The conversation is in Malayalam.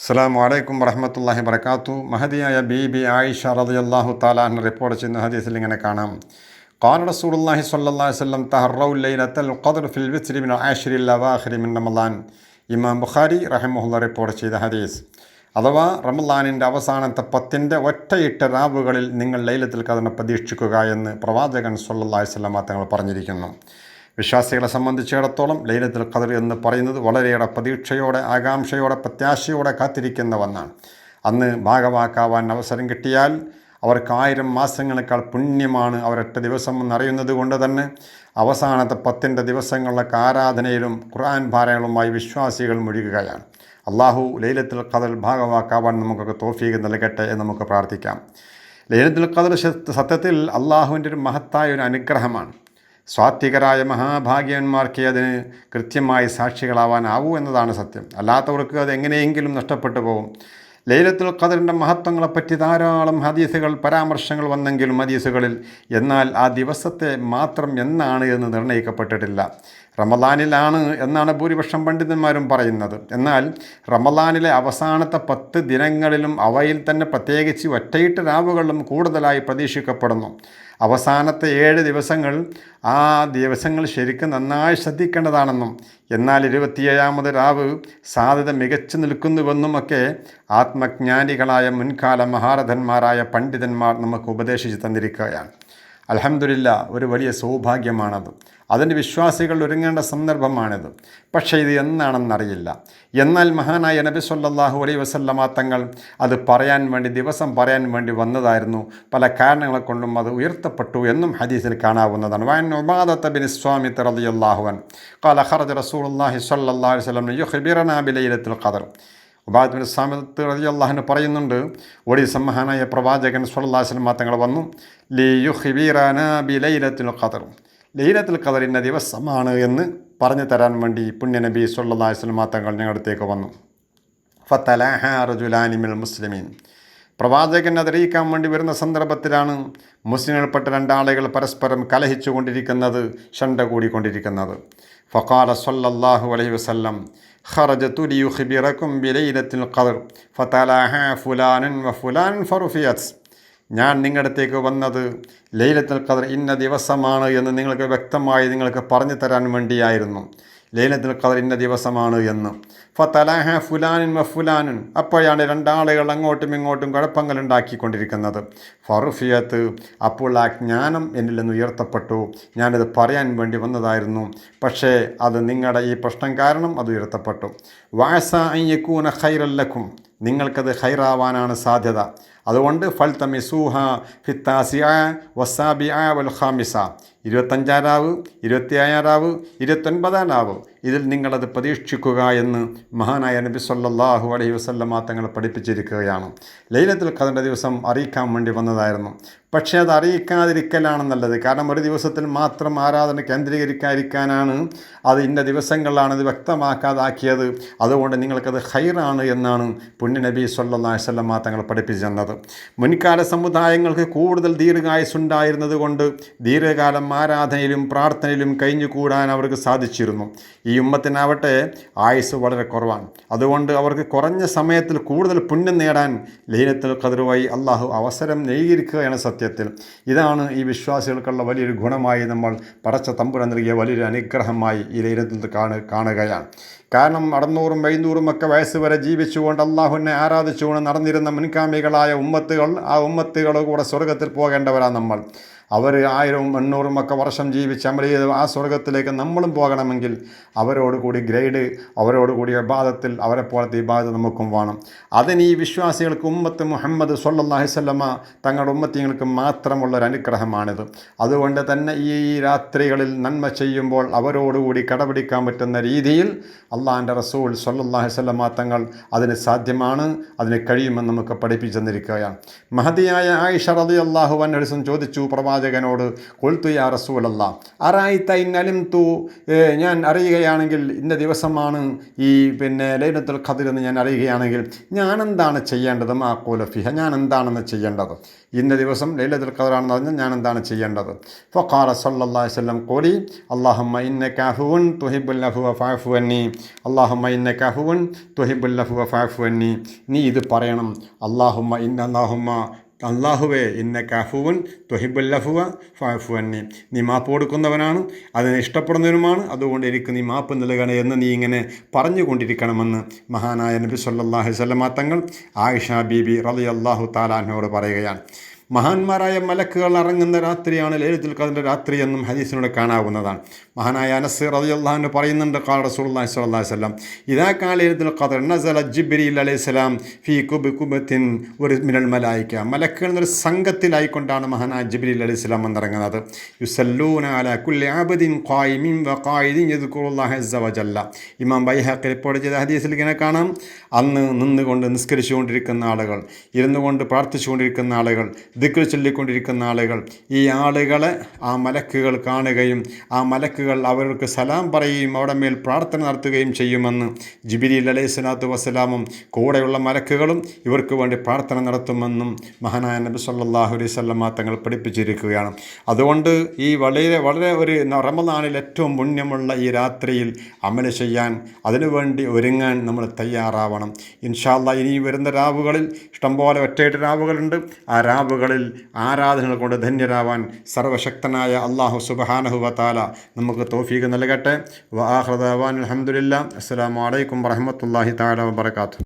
അസ്സലാമു അലൈക്കും വറഹ്മത്തുള്ളാഹി വബറകാതുഹു. മഹദിയായ ബീബി ആയിഷ റളിയല്ലാഹു തആല അൻഹ റിപ്പോർട്ട് ചെയ്യുന്ന ഹദീസിൽ ഇങ്ങനെ കാണാം. ഖാല റസൂലുള്ളാഹി സ്വല്ലല്ലാഹു അലൈഹി വസല്ലം തഹറൗ ലൈലത്തുൽ ഖദ്ർ ഫിൽ വിത്രി മിൻ അശ്രിൽ അവാഖിരി മിൻ റമളാൻ. ഇമാം ബുഖാരി റഹിമഹുല്ലാഹ് റിപ്പോർട്ട് ചെയ്ത ഹദീസ്. അഥവാ റമളാനിൻ്റെ അവസാനത്തെ 10 ഒറ്റയിട്ട രാവുകളിൽ നിങ്ങൾ ലൈലത്തുൽ ഖദ്റിനെ പ്രതീക്ഷിക്കുക എന്ന് പ്രവാചകൻ സ്വല്ലല്ലാഹു അലൈഹി വസല്ലം തങ്ങൾ പറഞ്ഞിരിക്കുന്നു. വിശ്വാസികളെ സംബന്ധിച്ചിടത്തോളം ലൈലത്തുൽ ഖദ്ർ എന്ന് പറയുന്നത് വളരെയേറെ പ്രതീക്ഷയോടെ, ആകാംക്ഷയോടെ, പ്രത്യാശയോടെ കാത്തിരിക്കുന്ന ഒന്നാണ്. അന്ന് ഭാഗവാക്കാവാൻ അവസരം കിട്ടിയാൽ അവർക്ക് 1000 മാസങ്ങളെക്കാൾ പുണ്യമാണ് അവരൊറ്റ ദിവസം എന്നറിയുന്നത് കൊണ്ട് തന്നെ അവസാനത്തെ 10 ദിവസങ്ങളിലൊക്കെ ആരാധനയിലും ഖുർആൻ പാരായണവുമായി വിശ്വാസികൾ മുഴുകുകയാണ്. അള്ളാഹു ലൈലത്തുൽ ഖദ്ർ ഭാഗവാക്കാവാൻ നമുക്കൊക്കെ തൗഫീഖ് നൽകട്ടെ എന്ന് നമുക്ക് പ്രാർത്ഥിക്കാം. ലൈലത്തുൽ ഖദ്ർ സത്യത്തിൽ അള്ളാഹുവിൻ്റെ ഒരു മഹത്തായ ഒരു അനുഗ്രഹമാണ്. സ്വാത്വികരായ മഹാഭാഗ്യവന്മാർക്ക് അതിന് കൃത്യമായി സാക്ഷികളാവാനാവൂ എന്നതാണ് സത്യം. അല്ലാത്തവർക്ക് അത് എങ്ങനെയെങ്കിലും നഷ്ടപ്പെട്ടു പോകും. ലൈലത്തുൽ ഖദ്റിൻ്റെ മഹത്വങ്ങളെപ്പറ്റി ധാരാളം ഹദീസുകൾ, പരാമർശങ്ങൾ വന്നെങ്കിലും ഹദീസുകളിൽ, എന്നാൽ ആ ദിവസത്തെ മാത്രം എന്നാണ് എന്ന് നിർണ്ണയിക്കപ്പെട്ടിട്ടില്ല. റമളാനിലാണ് എന്നാണ് ഭൂരിപക്ഷം പണ്ഡിതന്മാരും പറയുന്നത്. എന്നാൽ റമളാനിലെ അവസാനത്തെ 10 ദിനങ്ങളിലും അവയിൽ തന്നെ പ്രത്യേകിച്ച് ഒറ്റയിട്ട രാവുകളിലും കൂടുതലായി പ്രതീക്ഷിക്കപ്പെടുന്നു. അവസാനത്തെ 7 ദിവസങ്ങൾ ആ ദിവസങ്ങൾ ശരിക്കും നന്നായി ശ്രദ്ധിക്കേണ്ടതാണെന്നും എന്നാൽ 27ാമത് രാവ് സാധ്യത മികച്ചു നിൽക്കുന്നുവെന്നുമൊക്കെ ആത്മജ്ഞാനികളായ മുൻകാല മഹാരഥന്മാരായ പണ്ഡിതന്മാർ നമുക്ക് ഉപദേശിച്ച് തന്നിരിക്കുകയാണ്. അൽഹംദുലില്ലാ, ഒരു വലിയ സൗഭാഗ്യമാണത്. അതിന് വിശ്വാസികൾ ഒരുങ്ങേണ്ട സന്ദർഭമാണിത്. പക്ഷേ ഇത് എന്നാണെന്നറിയില്ല. എന്നാൽ മഹാനായ നബി സല്ലല്ലാഹു അലൈഹി വസല്ലമ തങ്ങൾ അത് പറയാൻ വേണ്ടി, ദിവസം പറയാൻ വേണ്ടി വന്നതായിരുന്നു. പല കാരണങ്ങളെ കൊണ്ടും അത് ഉയർത്തപ്പെട്ടു എന്നും ഹദീസിൽ കാണാവുന്നതാണ്. വഅൻ ഉബാദത ബിൻ സ്വാമിത് റളിയല്ലാഹു അൻഹു ഖാല ഖറജ റസൂലുള്ളാഹി സ്വല്ലല്ലാഹു അലൈഹി വസല്ലം യുഖ്ബിറനാ ബിലൈലത്തുൽ ഖദ്ർ. ഉബാദത്ത് ബിൻ സ്വാമിത് റളിയല്ലാഹു അൻഹു പറയുന്നുണ്ട്, ഒരീസം മഹാനായ പ്രവാചകൻ സ്വല്ലല്ലാഹു അലൈഹി വസല്ലം തങ്ങൾ വന്നു. ലി യുഖ്ബിറനാ ബിലൈലത്തുൽ ഖദ്ർ, ലൈലത്തുൽ ഖദ്ർ ഇന്ന ദിവസമാണ് എന്ന് പറഞ്ഞു തരാൻ വേണ്ടി പുണ്യനബി സ്വല്ലല്ലാഹു അലൈഹി വസല്ലം തങ്ങൾ ഞങ്ങളുടെ അടുത്തേക്ക് വന്നു. ഫതലഹ റജുലാനി മിനൽ മുസ്ലിമീൻ, പ്രവാചകൻ അറിയിക്കാൻ വേണ്ടി വരുന്ന സന്ദർഭത്തിലാണ് മുസ്ലിങ്ങളിൽപ്പെട്ട 2 ആളുകൾ പരസ്പരം കലഹിച്ചു കൊണ്ടിരിക്കുന്നത്, ശണ്ട കൂടിക്കൊണ്ടിരിക്കുന്നത്. ഫഖാല സ്വല്ലല്ലാഹു അലൈഹി വസല്ലം ഖറജതു ലിയുഖ്ബിറകും ബിലൈലത്തുൽ ഖദ്ർ ഫതലഹ ഫുലാനൻ വഫുലാനൻ ഫറുഫിയത്, ഞാൻ നിങ്ങളുടെ അടുത്തേക്ക് വന്നത് ലൈലത്തുൽ ഖദ്ർ ഇന്ന ദിവസമാണ് എന്ന് നിങ്ങൾക്ക് പറഞ്ഞു തരാൻ വേണ്ടിയായിരുന്നു. ലൈലത്തുൽ ഖദ്ർ ഇന്ന ദിവസമാണ് എന്ന്. ഫതലഹ ഫുലാനുൻ വ ഫുലാനുൻ, അപ്പോഴാണ് 2 ആളുകൾ അങ്ങോട്ടും ഇങ്ങോട്ടും കുഴപ്പങ്ങൾ ഉണ്ടാക്കിക്കൊണ്ടിരിക്കുന്നത്. ഫറുഫിയത്ത്, അപ്പോൾ ആ ജ്ഞാനം എന്നിൽ നിന്ന് ഉയർത്തപ്പെട്ടു. ഞാനത് പറയാൻ വേണ്ടി വന്നതായിരുന്നു, പക്ഷേ അത് നിങ്ങളുടെ ഈ പ്രശ്നം കാരണം അത് ഉയർത്തപ്പെട്ടു. വഅസ അൻ യകൂന ഖൈറൻ ലക്കും, നിങ്ങൾക്കത് ഖൈറാവാനാണ് സാധ്യത. അതുകൊണ്ട് ഫൽതമിസൂഹ ഫിത്താസിഅ വസാബിഅ വൽ ഖാമിസ, 25ാം രാവ്, 27ാം രാവ്, 29ാം രാവ്, ഇതിൽ നിങ്ങളത് പ്രതീക്ഷിക്കുക എന്ന് മഹാനായ നബി സല്ലല്ലാഹു അലൈഹി വസല്ലമ തങ്ങൾ പഠിപ്പിച്ചിരിക്കുകയാണ്. ലൈലത്തുൽ ഖദ്റിൻ്റെ ദിവസം അറിയിക്കാൻ വേണ്ടി വന്നതായിരുന്നു. പക്ഷേ അത് അറിയിക്കാതിരിക്കലാണ് നല്ലത്. കാരണം ഒരു ദിവസത്തിൽ മാത്രം ആരാധന കേന്ദ്രീകരിക്കാതിരിക്കാനാണ് അത് ഇന്ന ദിവസങ്ങളിലാണ് ഇത് വ്യക്തമാക്കാതാക്കിയത്. അതുകൊണ്ട് നിങ്ങൾക്കത് ഖൈറാണ് എന്നാണ് പുണ്യ നബി സല്ലല്ലാഹു അലൈഹി വസല്ലമ തങ്ങൾ പഠിപ്പിച്ചു തന്നത്. മുൻകാല സമുദായങ്ങൾക്ക് കൂടുതൽ ദീർഘായുസ്സുണ്ടായിരുന്നത് കൊണ്ട് ദീർഘകാലം ആരാധനയിലും പ്രാർത്ഥനയിലും കഴിഞ്ഞുകൂടാൻ അവർക്ക് സാധിച്ചിരുന്നു. ഈ ഉമ്മത്തിനാവട്ടെ ആയുസ് വളരെ കുറവാണ്. അതുകൊണ്ട് അവർക്ക് കുറഞ്ഞ സമയത്തിൽ കൂടുതൽ പുണ്യം നേടാൻ ലൈലത്തുൽ ഖദ്ർ വഴി അള്ളാഹു അവസരം നൽകിയിരിക്കുകയാണ്. സത്യത്തിൽ ഇതാണ് ഈ വിശ്വാസികൾക്കുള്ള വലിയൊരു ഗുണമായി നമ്മൾ പടച്ച തമ്പുരാൻ നൽകിയ വലിയൊരു അനുഗ്രഹമായി ഈ ലൈലത്തുൽ കാണുകയാണ്. കാരണം 600ഉം 500ഉം ഒക്കെ വയസ്സ് വരെ ജീവിച്ചുകൊണ്ട് അള്ളാഹുവിനെ ആരാധിച്ചുകൊണ്ട് നടന്നിരുന്ന മുൻഗാമികളായ ഉമ്മത്തുകൾ, ആ ഉമ്മത്തുകൾ കൂടെ സ്വർഗത്തിൽ പോകേണ്ടവരാണ് നമ്മൾ. അവർ 1000ഉം 800ഉം ഒക്കെ വർഷം ജീവിച്ച് അമൽ ചെയ്ത് ആ സ്വർഗത്തിലേക്ക് നമ്മളും പോകണമെങ്കിൽ അവരോടുകൂടി ഗ്രേഡ്, അവരോടുകൂടി ഇബാദത്തിൽ അവരെ പോലത്തെ ഇബാദത്ത് നമുക്കും വേണം. അതിന് ഈ വിശ്വാസികൾക്ക് ഉമ്മത്ത് മുഹമ്മദ് സ്വല്ലല്ലാഹു അലൈഹി വസല്ലമ തങ്ങളുടെ ഉമ്മത്തിങ്ങൾക്ക് മാത്രമുള്ളൊരു അനുഗ്രഹമാണിത്. അതുകൊണ്ട് തന്നെ ഈ രാത്രികളിൽ നന്മ ചെയ്യുമ്പോൾ അവരോടുകൂടി കടപിടിക്കാൻ പറ്റുന്ന രീതിയിൽ അള്ളാഹിൻ്റെ റസൂൽ സ്വല്ലല്ലാഹു അലൈഹി വസല്ലമ തങ്ങൾ അതിന് സാധ്യമാണ്, അതിന് കഴിയുമെന്ന് നമുക്ക് പഠിപ്പിച്ചു തന്നിരിക്കുകയാണ്. മഹദിയായ ആയിഷ റളിയല്ലാഹു അൻഹ ചോദിച്ചു, പ്രവാചകൻ പ്രവാചകനോട് ഖുൽതു യാ റസൂലല്ലാഹ് അറഅയ്ത ഇൻ അലിംതു ഞാൻ അറിയുകയാണെങ്കിൽ ഇന്ന ദിവസമാണ് ഈ ലൈലത്തുൽ ഖദ്ർ എന്ന് ഞാൻ അറിയുകയാണെങ്കിൽ ഞാൻ എന്താണ് ചെയ്യേണ്ടത്? മാ ഖൂല ഫിഹ ഞാൻ എന്താണെന്ന് ചെയ്യേണ്ടത്? ഇന്ന ദിവസം ലൈലത്തുൽ ഖദ്റാണെന്ന് പറഞ്ഞാൽ ഞാൻ എന്താണ് ചെയ്യേണ്ടത്? ഫഖാല സല്ലല്ലാഹു അലൈഹി വസല്ലം ഖൂലി അല്ലാഹുമ്മ ഇന്നക അഫുവൻ തുഹിബ്ബുൽ അഫ്വ ഫഅഫു അന്നി അല്ലാഹുമ്മ ഇന്നക അഫുവൻ തുഹിബ്ബുൽ അഫ്വ ഫഅഫു അന്നി. നീ ഇത് പറയണം, അല്ലാഹുവേ ഇന്നക അഫുവൻ തുഹിബ്ബുൽ അഫ്വ ഫഅഫു അന്നി. നീ മാപ്പ് കൊടുക്കുന്നവനാണ്, അതിനെ ഇഷ്ടപ്പെടുന്നവനുമാണ്, അതുകൊണ്ട് എനിക്ക് നീ മാപ്പ് നൽകണേ എന്ന് നീ ഇങ്ങനെ പറഞ്ഞുകൊണ്ടിരിക്കണമെന്ന് മഹാനായ നബി സല്ലല്ലാഹു അലൈഹി വസല്ലം തങ്ങൾ ആയിഷ ബീബി റളിയല്ലാഹു തആല അൻഹയോട് പറയുകയാണ്. മഹാന്മാരായ മലക്കുകൾ ഇറങ്ങുന്ന രാത്രിയാണ് ലൈലത്തുൽ ഖദ്റിൻ്റെ രാത്രി എന്നും ഹദീസിലൂടെ കാണാവുന്നതാണ്. മഹാനായ അനസ് റളിയല്ലാഹു അൻഹു പറയുന്നുണ്ട്, ഖാല റസൂലുള്ളാഹി സ്വല്ലല്ലാഹു അലൈഹി വസല്ലം ഇദാ കാന ലൈലത്തുൽ ഖദ്ർ നസല ജിബ്രീൽ അലൈഹിസ്സലാം ഫീ കുബത്തിൻ മിനൽ മലായിക. മലക്കുകൾ എന്നൊരു സംഘത്തിലായിക്കൊണ്ടാണ് മഹാനായ ജിബ്രീൽ അലൈഹിസ്സലാം വന്നിറങ്ങുന്നത്. യുസല്ലൂന അലാ കുല്ലി അബ്ദിൻ ഖായിമിൻ വഖായിദിൻ യദ്കുറുല്ലാഹ അസ്സ വജല്ല. ഇമാം ബൈഹഖി റിപ്പോർട്ട് ചെയ്ത ഹദീസിൽ ഇങ്ങനെ കാണാം, അന്ന് നിന്നുകൊണ്ട് നിസ്കരിച്ചുകൊണ്ടിരിക്കുന്ന ആളുകൾ, ഇരുന്നു കൊണ്ട് പ്രാർത്ഥിച്ചുകൊണ്ടിരിക്കുന്ന ആളുകൾ, ദിക്ർ ചൊല്ലിക്കൊണ്ടിരിക്കുന്ന ആളുകൾ, ഈ ആളുകളെ ആ മലക്കുകൾ കാണുകയും ആ മലക്കുകൾ അവർക്ക് സലാം പറയുകയും അവിടെ മേൽ പ്രാർത്ഥന നടത്തുകയും ചെയ്യുമെന്ന് ജിബ്രീൽ അലൈഹിസ്സലാത്തു വസ്സലാമും കൂടെയുള്ള മലക്കുകളും ഇവർക്ക് വേണ്ടി പ്രാർത്ഥന നടത്തുമെന്നും മഹാനായ നബി സല്ലല്ലാഹു അലൈഹി വസല്ലം തങ്ങൾ പഠിപ്പിച്ചിരിക്കുകയാണ്. അതുകൊണ്ട് ഈ വളരെ ഒരു റമദാനിൽ ഏറ്റവും പുണ്യമുള്ള ഈ രാത്രിയിൽ അമൽ ചെയ്യാൻ, അതിനുവേണ്ടി ഒരുങ്ങാൻ നമ്മൾ തയ്യാറാവണം. ഇൻഷാ അല്ലാഹ് ഇനി വരുന്ന രാവുകളിൽ ഇഷ്ടംപോലെ ഒറ്റയിട്ട് രാവുകളുണ്ട്. ആ രാവുകളിൽ ആരാധനകൾ കൊണ്ട് ധന്യരാവാൻ സർവശക്തനായ അല്ലാഹു സുബ്ഹാനഹു വ തആല നമുക്ക് തൗഫീഖ് നൽകട്ടെ. വ ആഖിറു ദഅവാന അൽഹംദുലില്ലാഹി അസ്സലാമു അലൈക്കും വറഹ്മത്തുള്ളാഹി തആല വബറകാതുഹു.